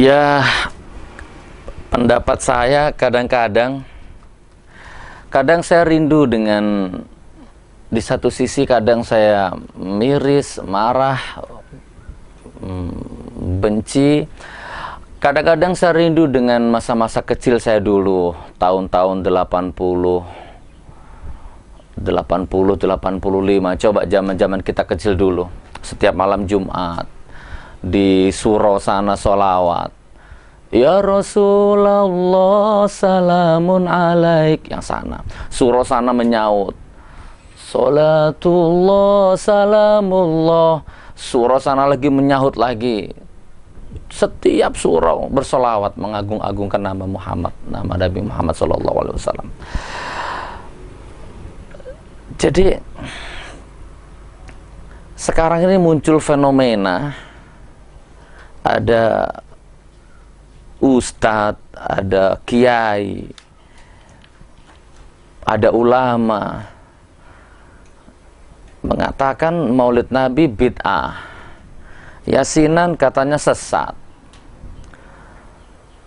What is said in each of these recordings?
Ya, pendapat saya kadang-kadang saya rindu dengan, di satu sisi kadang saya miris, marah, benci. Kadang-kadang saya rindu dengan masa-masa kecil saya dulu, tahun-tahun 85. Coba zaman-zaman kita kecil dulu. Setiap malam Jumat di surau sana sholawat, ya Rasulullah salamun alaik, yang sana surau sana menyaut salatullah salamullah, surau sana lagi menyahut lagi. Setiap surau bersolawat mengagung-agungkan nama Muhammad, nama Nabi Muhammad SAW. Jadi sekarang ini muncul fenomena, ada ustadz, ada kiai, ada ulama mengatakan maulid Nabi bid'ah, yasinan katanya sesat,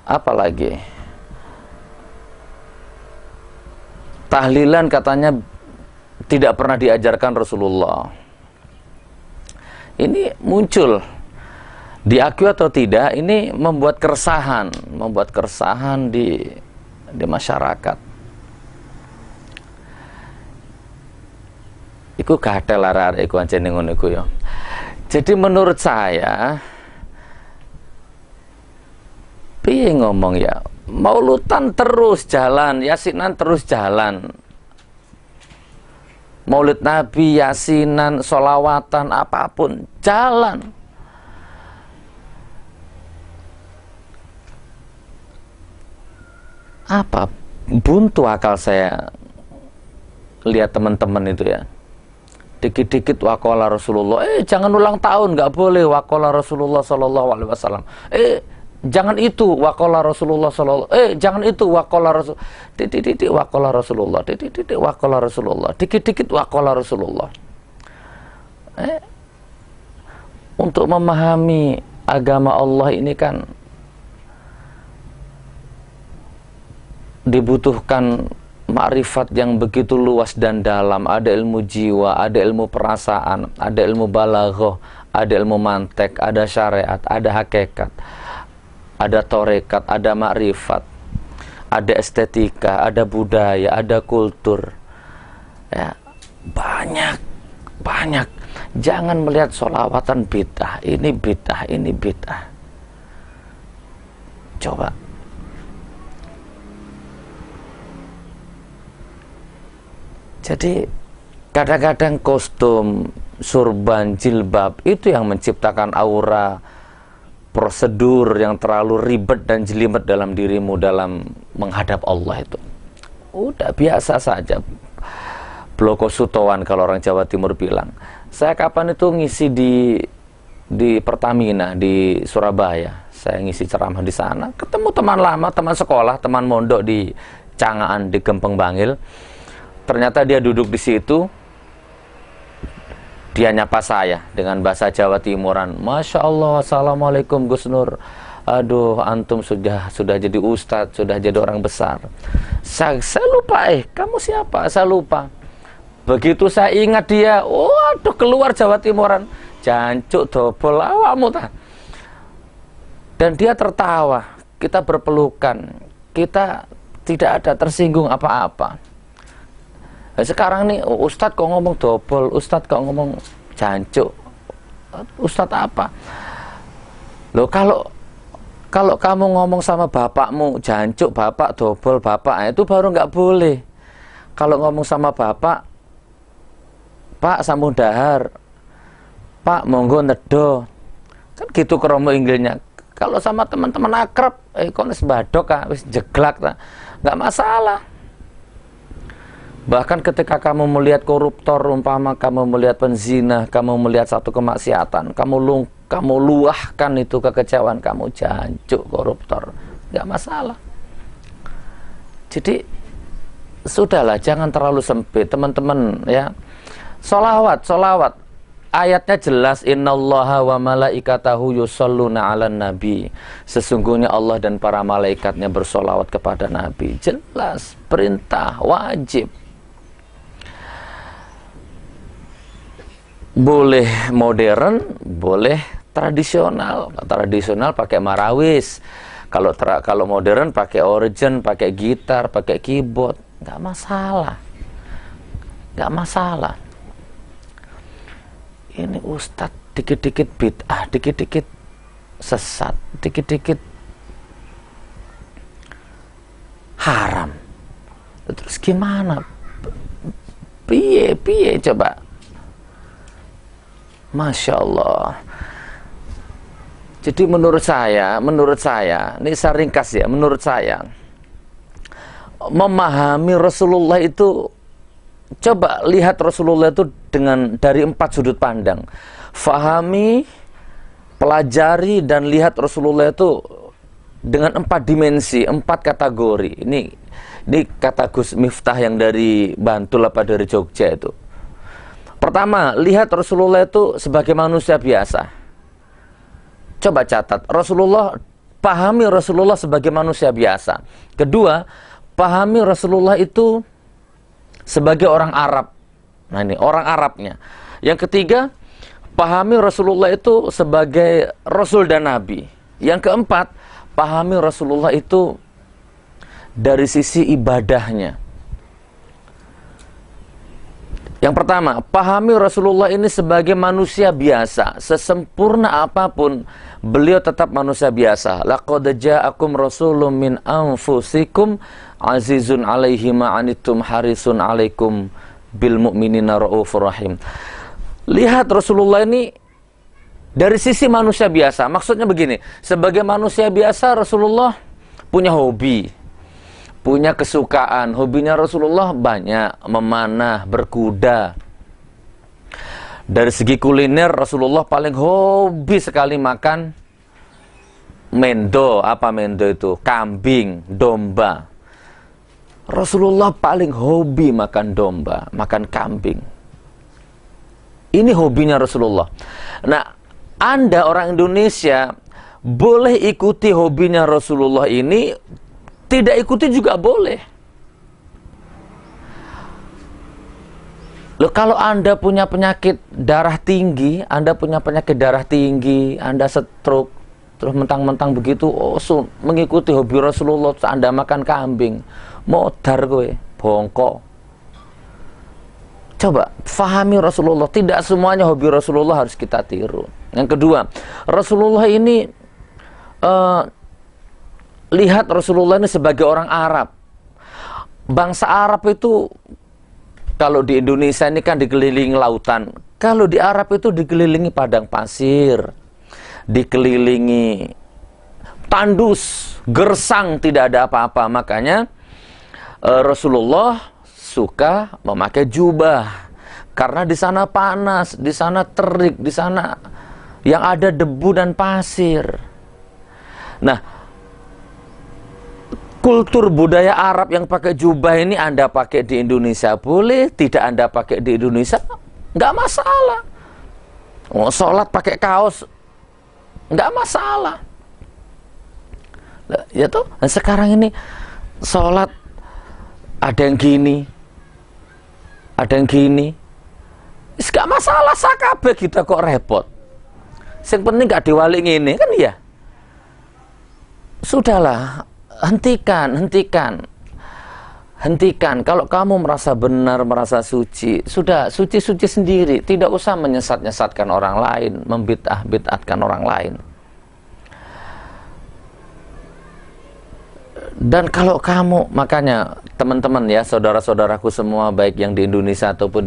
apalagi tahlilan katanya tidak pernah diajarkan Rasulullah. Ini muncul, diakui atau tidak, ini membuat keresahan di masyarakat. Iku gatel arek iku ancene ngono iku ya. Jadi menurut saya, piye ngomong ya, maulutan terus jalan, yasinan terus jalan, maulid Nabi, yasinan, sholawatan, apapun jalan. Apa buntu akal saya lihat teman-teman itu ya, dikit-dikit waqala Rasulullah, jangan ulang tahun, nggak boleh waqala Rasulullah SAW, jangan itu waqala Rasulullah SAW, jangan itu waqala Rasul, titik-titik waqala Rasulullah, titik-titik waqala Rasulullah, dikit-dikit waqala Rasulullah. Untuk memahami agama Allah ini kan dibutuhkan makrifat yang begitu luas dan dalam. Ada ilmu jiwa, ada ilmu perasaan, ada ilmu balaghah, ada ilmu mantek, ada syariat, ada hakikat, ada torekat, ada makrifat, ada estetika, ada budaya, ada kultur. Ya, banyak. Jangan melihat sholawatan bid'ah, ini bid'ah, ini bid'ah. Coba. Jadi kadang-kadang kostum, surban, jilbab itu yang menciptakan aura prosedur yang terlalu ribet dan jelimet dalam dirimu dalam menghadap Allah itu. Udah biasa saja. Bloko Sutowan kalau orang Jawa Timur bilang. Saya kapan itu ngisi di Pertamina di Surabaya. Saya ngisi ceramah di sana, ketemu teman lama, teman sekolah, teman mondok di Cangaan di Gempeng Bangil. Ternyata dia duduk di situ, dia nyapa saya dengan bahasa Jawa Timuran. Masya Allah, assalamualaikum Gus Nur. Aduh, antum sudah jadi ustadz, sudah jadi orang besar. Saya lupa, kamu siapa? Saya lupa. Begitu saya ingat dia, waduh, keluar Jawa Timuran. Jancuk dobol awakmu ta. Dan dia tertawa, kita berpelukan, kita tidak ada tersinggung apa-apa. Sekarang nih ustadz kok ngomong dobol, ustadz kok ngomong jancuk, ustadz apa? Loh, kalau kamu ngomong sama bapakmu jancuk, bapak dobol, bapak, itu baru nggak boleh. Kalau ngomong sama bapak, Pak sambung dahar, Pak monggo nedo, kan gitu kromo inggilnya. Kalau sama teman-teman akrab, kok nes badok, wis jeglak, nggak masalah. Bahkan ketika kamu melihat koruptor, umpama kamu melihat penzina, kamu melihat satu kemaksiatan, kamu luahkan itu kekecewaan kamu, jancuk koruptor, nggak masalah. Jadi sudahlah, jangan terlalu sempit teman-teman ya. Sholawat ayatnya jelas, innallaha wa malaikatahu yusholluna 'alan nabi. Sesungguhnya Allah dan para malaikatnya bersolawat kepada Nabi. Jelas, perintah, wajib. Boleh modern, boleh tradisional. Tradisional pakai marawis. Kalau modern pakai organ, pakai gitar, pakai keyboard, nggak masalah. Nggak masalah. Ini ustadz dikit-dikit bid'ah, dikit-dikit sesat, dikit-dikit haram. Terus gimana? Piye coba? Masya Allah. Jadi menurut saya, ini saya ringkas ya, menurut saya, memahami Rasulullah itu, coba lihat Rasulullah itu dari 4 sudut pandang. Fahami, pelajari, dan lihat Rasulullah itu dengan 4 dimensi, 4 kategori. Ini kata Gus Miftah yang dari Bantul apa dari Jogja itu. Pertama, lihat Rasulullah itu sebagai manusia biasa. Coba catat, pahami Rasulullah sebagai manusia biasa. Kedua, pahami Rasulullah itu sebagai orang Arab. Nah ini, orang Arabnya. Yang ketiga, pahami Rasulullah itu sebagai Rasul dan Nabi. Yang keempat, pahami Rasulullah itu dari sisi ibadahnya. Yang pertama, pahami Rasulullah ini sebagai manusia biasa. Sesempurna apapun, beliau tetap manusia biasa. Laqad ja'akum rasulun min anfusikum azizun 'alaihi ma 'anittum harisun 'alaikum bil mu'minina raufur rahim. Lihat Rasulullah ini dari sisi manusia biasa. Maksudnya begini, sebagai manusia biasa Rasulullah punya hobi, punya kesukaan. Hobinya Rasulullah banyak, memanah, berkuda. Dari segi kuliner, Rasulullah paling hobi sekali makan mendo. Apa mendo itu? Kambing, domba. Rasulullah paling hobi makan domba, makan kambing. Ini hobinya Rasulullah. Nah, Anda orang Indonesia boleh ikuti hobinya Rasulullah ini, tidak ikuti juga boleh. Loh, kalau Anda punya penyakit darah tinggi, Anda stroke, terus mentang-mentang begitu, mengikuti hobi Rasulullah, Anda makan kambing, modar gue, bongkok. Coba, fahami Rasulullah, tidak semuanya hobi Rasulullah harus kita tiru. Yang kedua, Rasulullah ini, lihat Rasulullah ini sebagai orang Arab. Bangsa Arab itu, kalau di Indonesia ini kan dikelilingi lautan. Kalau di Arab itu dikelilingi padang pasir, dikelilingi tandus, gersang, tidak ada apa-apa. Makanya Rasulullah suka memakai jubah. Karena di sana panas, di sana terik, di sana yang ada debu dan pasir. Nah, kultur budaya Arab yang pakai jubah ini Anda pakai di Indonesia boleh, tidak Anda pakai di Indonesia nggak masalah. Sholat pakai kaos nggak masalah. Ya toh, nah, sekarang ini sholat ada yang gini, ada yang gini, nggak masalah. Sakabe kita kok repot. Yang penting nggak diwalik ini kan ya. Sudahlah. Hentikan. Kalau kamu merasa benar, merasa suci, sudah suci sendiri. Tidak usah menyesat-nyesatkan orang lain, membid'ah-bid'atkan orang lain. Dan kalau kamu, makanya teman-teman ya, saudara-saudaraku semua, baik yang di Indonesia ataupun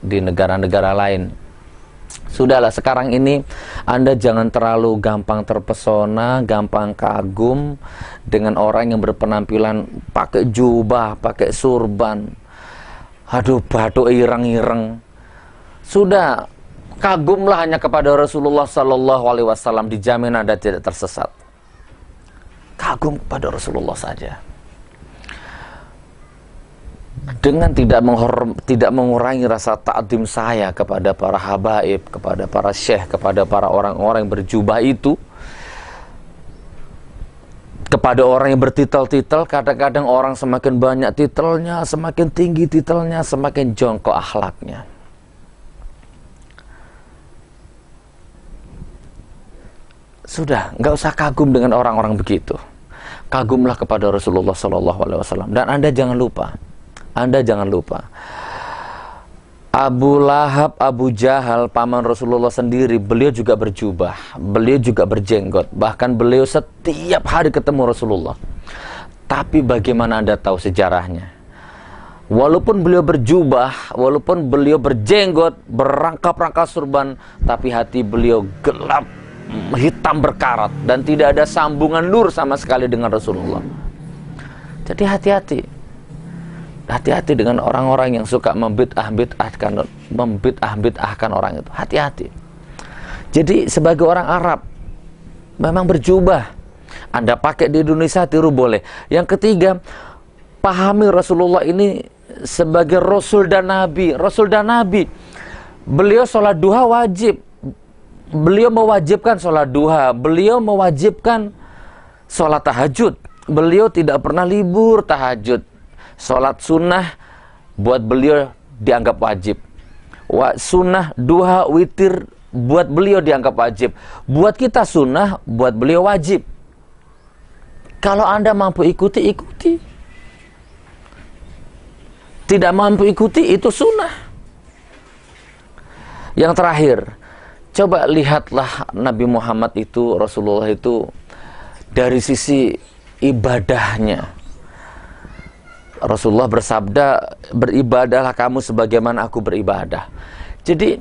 di negara-negara lain, sudahlah, sekarang ini Anda jangan terlalu gampang terpesona, gampang kagum dengan orang yang berpenampilan pakai jubah, pakai surban, aduh batuk ireng-ireng. Sudah, kagumlah hanya kepada Rasulullah Sallallahu Alaihi Wasallam, dijamin Anda tidak tersesat. Kagum kepada Rasulullah saja. dengan tidak mengurangi rasa ta'zim saya kepada para habaib, kepada para syekh, kepada para orang-orang yang berjubah itu, kepada orang yang bertitel-titel. Kadang-kadang orang semakin banyak titelnya, semakin tinggi titelnya, semakin jongkok akhlaknya. Sudah, nggak usah kagum dengan orang-orang begitu. Kagumlah kepada Rasulullah SAW. Dan Anda jangan lupa, Abu Lahab, Abu Jahal, paman Rasulullah sendiri, beliau juga berjubah, beliau juga berjenggot, bahkan beliau setiap hari ketemu Rasulullah. Tapi bagaimana Anda tahu sejarahnya? Walaupun beliau berjubah, walaupun beliau berjenggot, berangkap-rangkap surban, tapi hati beliau gelap, hitam berkarat, dan tidak ada sambungan nur sama sekali dengan Rasulullah. Jadi hati-hati dengan orang-orang yang suka membid'ah-bid'ahkan orang itu. Hati-hati. Jadi sebagai orang Arab memang berjubah. Anda pakai di Indonesia, tiru boleh. Yang ketiga, pahami Rasulullah ini sebagai Rasul dan Nabi. Rasul dan Nabi. Beliau sholat duha wajib. Beliau mewajibkan sholat duha, beliau mewajibkan sholat tahajud, beliau tidak pernah libur tahajud. Sholat sunnah buat beliau dianggap wajib, sunnah, duha, witir buat beliau dianggap wajib. Buat kita sunnah, buat beliau wajib. Kalau Anda mampu ikuti, ikuti. Tidak mampu ikuti, itu sunnah. Yang terakhir, coba lihatlah Nabi Muhammad itu, Rasulullah itu, dari sisi ibadahnya. Rasulullah bersabda, beribadahlah kamu sebagaimana aku beribadah. Jadi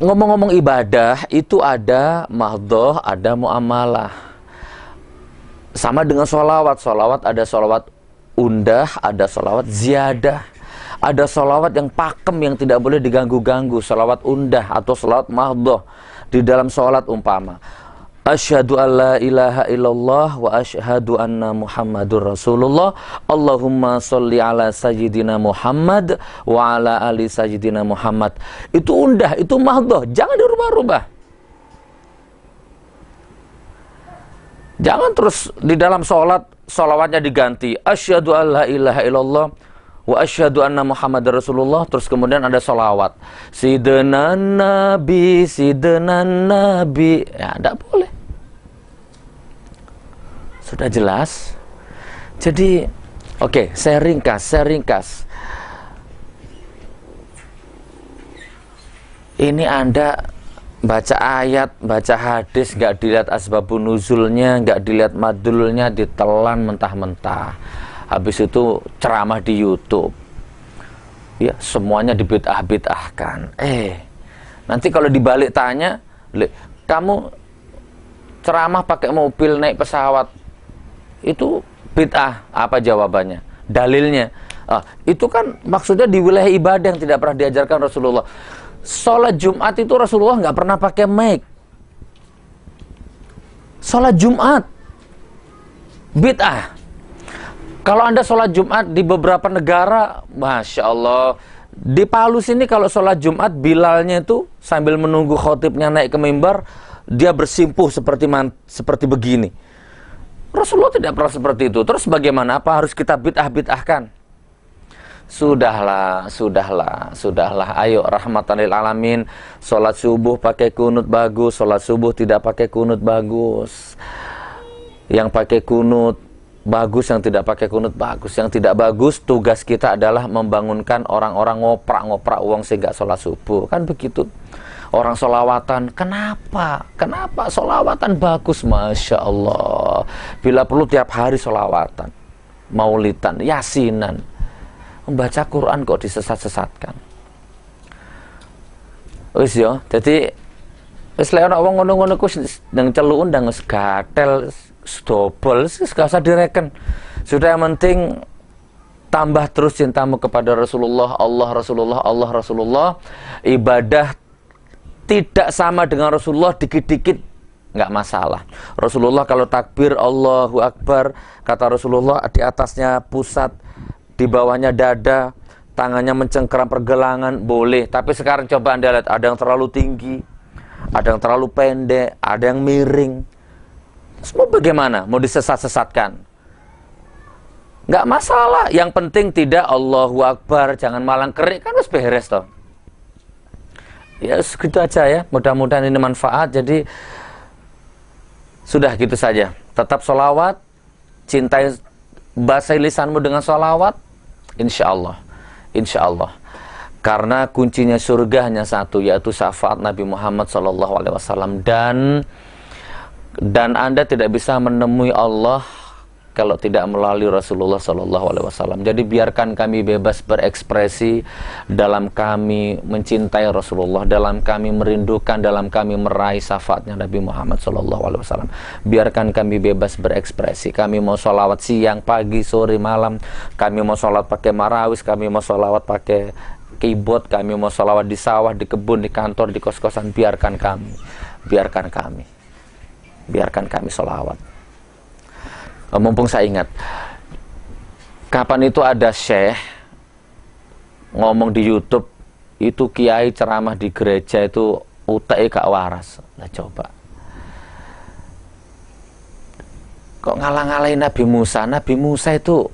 ngomong-ngomong ibadah itu ada mahdhah, ada muamalah. Sama dengan sholawat. Sholawat ada sholawat undah, ada sholawat ziyadah. Ada sholawat yang pakem, yang tidak boleh diganggu-ganggu, sholawat undah atau sholawat mahdhah. Di dalam sholat umpama, asyhadu an la ilaha illallah wa asyhadu anna muhammadur rasulullah, Allahumma sholli ala sayyidina Muhammad wa ala ali sayyidina Muhammad. Itu undah, itu mahdhah, jangan dirubah-rubah. Jangan terus di dalam sholat sholawatnya diganti, asyhadu an la ilaha illallah wa asyhadu anna Muhammadar Rasulullah, terus kemudian ada sholawat Sidna Nabi, Sidna Nabi. Ya, tidak boleh. Sudah jelas. Jadi, oke, saya ringkas. Ini Anda baca ayat, baca hadis, nggak dilihat asbabun nuzulnya, nggak dilihat madulnya, ditelan mentah-mentah. Habis itu ceramah di YouTube, ya semuanya dibid'ah-bid'ahkan. Nanti kalau dibalik tanya, kamu ceramah pakai mobil, naik pesawat, itu bid'ah, apa jawabannya? Dalilnya, itu kan maksudnya di wilayah ibadah yang tidak pernah diajarkan Rasulullah. Sholat Jumat itu Rasulullah nggak pernah pakai mic. Sholat Jumat bid'ah. Kalau Anda sholat Jumat di beberapa negara, Masya Allah, di Palu sini kalau sholat Jumat, Bilalnya itu sambil menunggu khotibnya naik ke mimbar, dia bersimpuh seperti begini. Rasulullah tidak pernah seperti itu. Terus bagaimana? Apa harus kita bid'ah-bid'ahkan? Sudahlah. Ayo, rahmatan lil alamin. Sholat subuh pakai kunut bagus, sholat subuh tidak pakai kunut bagus. Yang pakai kunut bagus, yang tidak pakai kunut bagus. Yang tidak bagus, tugas kita adalah membangunkan orang-orang ngoprak uang sehingga sholat subuh. Kan begitu. Orang sholawatan, kenapa sholawatan bagus, Masya Allah. Bila perlu tiap hari sholawatan, maulidan, yasinan, membaca Quran kok disesat-sesatkan. Wis yo, jadi wis lek ana wong ngono-ngono ku ndang celuk ndang wis gatel, dobel, gak usah direken. Sudah, yang penting tambah terus cintamu kepada Rasulullah, Rasulullah. Ibadah tidak sama dengan Rasulullah, dikit-dikit nggak masalah. Rasulullah kalau takbir Allahu Akbar, kata Rasulullah, di atasnya pusat di bawahnya dada, tangannya mencengkeram pergelangan, boleh. Tapi sekarang coba Anda lihat, ada yang terlalu tinggi, ada yang terlalu pendek, ada yang miring. Semua bagaimana? Mau disesat-sesatkan? Nggak masalah. Yang penting tidak Allahu Akbar, jangan malang kerik, kan harus beres toh. Ya segitu aja ya. Mudah-mudahan ini manfaat. Jadi sudah gitu saja. Tetap sholawat, cintai, basahi lisanmu dengan sholawat, insya Allah. Insya Allah. Karena kuncinya surga hanya satu, yaitu syafaat Nabi Muhammad SAW. Dan Anda tidak bisa menemui Allah kalau tidak melalui Rasulullah SAW. Jadi biarkan kami bebas berekspresi dalam kami mencintai Rasulullah, dalam kami merindukan, dalam kami meraih syafaatnya Nabi Muhammad SAW. Biarkan kami bebas berekspresi. Kami mau sholawat siang, pagi, sore, malam. Kami mau sholat pakai marawis, kami mau sholawat pakai keyboard, kami mau sholawat di sawah, di kebun, di kantor, di kos-kosan. Biarkan kami. Biarkan kami. Biarkan kami sholawat. Mumpung saya ingat, kapan itu ada syekh ngomong di YouTube, itu kiai ceramah di gereja itu utek gak waras. Nah coba, kok ngalah-ngalahin Nabi Musa? Nabi Musa itu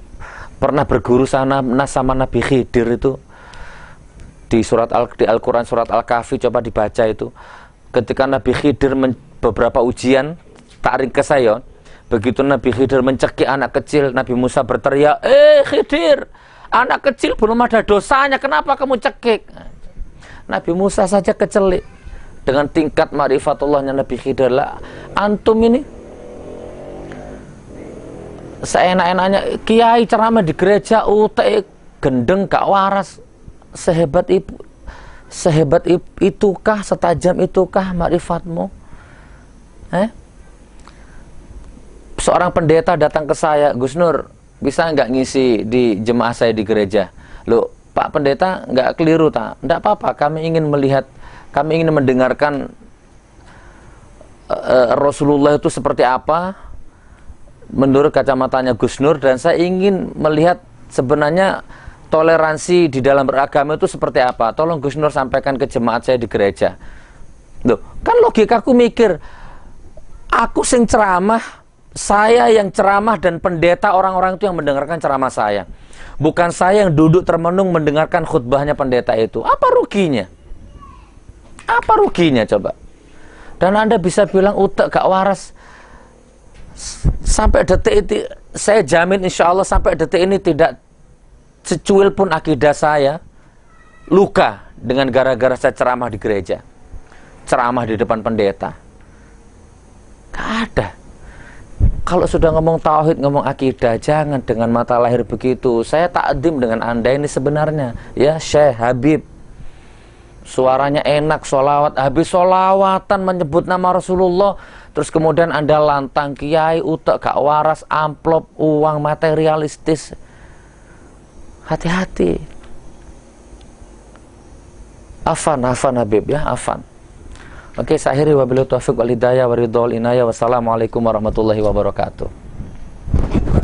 pernah berguru sama Nabi Khidir itu di Al-Quran surat Al-Kahfi, coba dibaca itu. Ketika Nabi Khidir beberapa ujian, tak ringkes saya. Begitu Nabi Khidir mencekik anak kecil, Nabi Musa berteriak, Khidir, anak kecil belum ada dosanya, kenapa kamu cekik? Nabi Musa saja kecelik. Dengan tingkat ma'rifatullahnya Nabi Khidir, lah antum ini seenak-enaknya kiai ceramah di gereja, utek gendeng gak waras. Sehebat itukah, setajam itukah ma'rifatmu? Seorang pendeta datang ke saya, Gus Nur, bisa nggak ngisi di jemaah saya di gereja? Loh, Pak Pendeta, nggak keliru tak? Nggak apa-apa, kami ingin melihat, kami ingin mendengarkan Rasulullah itu seperti apa menurut kacamatanya Gus Nur, dan saya ingin melihat sebenarnya toleransi di dalam beragama itu seperti apa. Tolong Gus Nur sampaikan ke jemaat saya di gereja. Loh, kan logikaku mikir, aku sing ceramah, saya yang ceramah, dan pendeta, orang-orang itu yang mendengarkan ceramah saya. Bukan saya yang duduk termenung mendengarkan khutbahnya pendeta itu. Apa ruginya? Apa ruginya coba? Dan Anda bisa bilang utek gak waras. Sampai detik ini, saya jamin insya Allah sampai detik ini tidak secuil pun akidah saya luka dengan gara-gara saya ceramah di gereja, ceramah di depan pendeta. Gak ada. Kalau sudah ngomong tauhid, ngomong akidah, jangan dengan mata lahir begitu. Saya takdim dengan Anda ini sebenarnya, ya Syekh Habib, suaranya enak, sholawat, habis sholawatan menyebut nama Rasulullah, terus kemudian Anda lantang kiai utek gak waras, amplop uang materialistis. Hati-hati. Afan Habib ya, afan. Oke, saya akhiri wabillahi taufiq wal hidayah wa ridhal inayah. Wassalamualaikum warahmatullahi wabarakatuh.